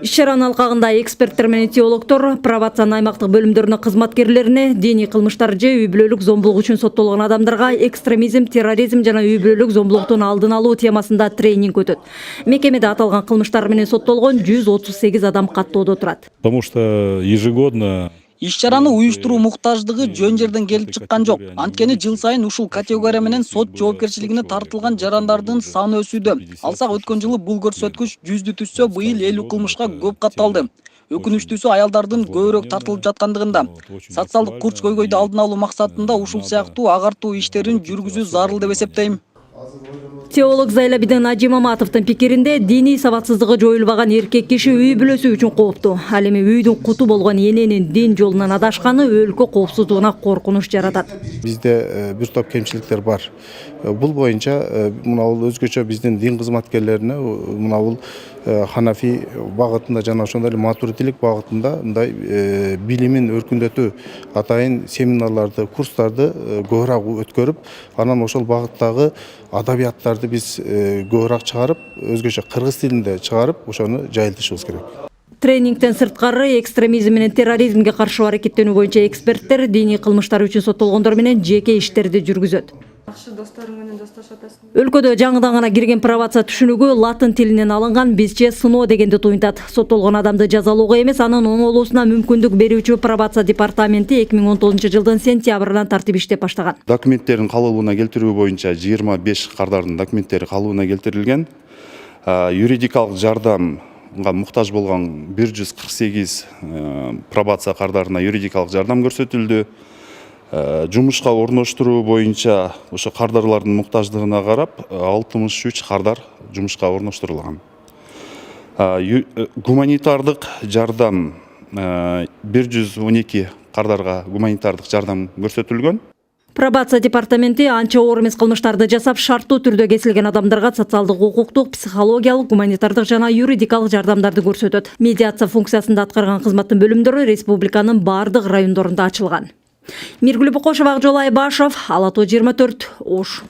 Иш-чаранын алкагында эксперттер менен теологдор пробациянын аймактык бөлүмдөрүнүн кызматкерлерине диний кылмыштар же үй бүлөлүк зомбулук үчүн соттолгон адамдарга экстремизм, терроризм жана үй бүлөлүк зомбулуктун алдын алуу темасында тренинг өтөт. Мекемеде аталган кылмыштар менен соттолгон 138 адам каттоодо турат. Потому что ежегодно Иш-чараны уюштуруу муктаждыгы жөн жерден келип чыккан жок. Анткени жыл сайын ушул категория менен сот жоопкерчилигине тартылган жарандардын саны өсүүдө. Алсак өткөн жылы бул көрсөткүч 100 түшсө, быйыл 50 кылмышка көп катталды. Өкүнүчтүүсү аялдардын көбүрөөк тартылып жаткандыгында. Социалдык курч көйгөйдү алдын алуу максатында ушул сыяктуу агартуу иштерин жүргүзүү зарыл деп эсептейм. Теолог Зайлабиден Ажимаматовдун пикиринде диний сабатсыздыгы жоюлбаган эркек киши үй бүлөсү үчүн кооптуу. Ал эми үйдүн куту болгон эненин дин жолунан адашканы өлкө коопсуздугуна коркунуч жаратат. Бизде бир топ кемчиликтер бар. Бул боюнча мына бул өзгөчө биздин дин кызматкерлерине мына бул ханафи багытында жана ошондой эле матуридилик багытында мындай билимин өркүндөтүү атайын семинарларды, курстарды көбүрөөк өткөрүп, анан ошол багыттагы адабияттарды биз көбүрөөк чыгарып, өзгөчө кыргыз тилинде чыгарып, ошону жайылтышыбыз керек. Тренингтен сырткары экстремизм менен терроризмге каршы аракеттенүү боюнча эксперттер диний кылмыштар үчүн соттолгондор менен жеке иштерди жүргүзөт. Өлкөдө жаңыдан гана кирген пробация түшүнүгү латын тилинен алынган, бизче сыноо дегенди туюнтат. Соттолгон адамды жазалоого эмес, анын оңолуусуна мүмкүндүк берүүчү пробация департаменти 2019 жылдын сентябрынан тартип иштеп баштаган. Документтерин калыбына келтирүү боюнча 25 кардардын документтери калыбына келтирилген. Юридикалык жардамга муктаж болгон 148 пробация кардарына юридикалык жардам көрсөтүлдү. Жумушка орноштуруу боюнча ошо кардарлардын муктаждыгына карап 63 кардар жумушка орноштурулган. Гуманитардык жардам 112 кардарга гуманитардык жардам көрсөтүлгөн. Пробация департаменти анча оор эмес кылмыштарды жасап, шарттуу түрдө кесилген адамдарга социалдык, укуктук, психологиялык, гуманитардык жана юридикалык жардамдарды көрсөтөт. Медиация функциясында аткарган кызматтын бөлүмдөрү республиканын бардык райондорунда ачылган. Миргүл Бокошева, Акжол Айбашев, Ала тоо 24, Ош.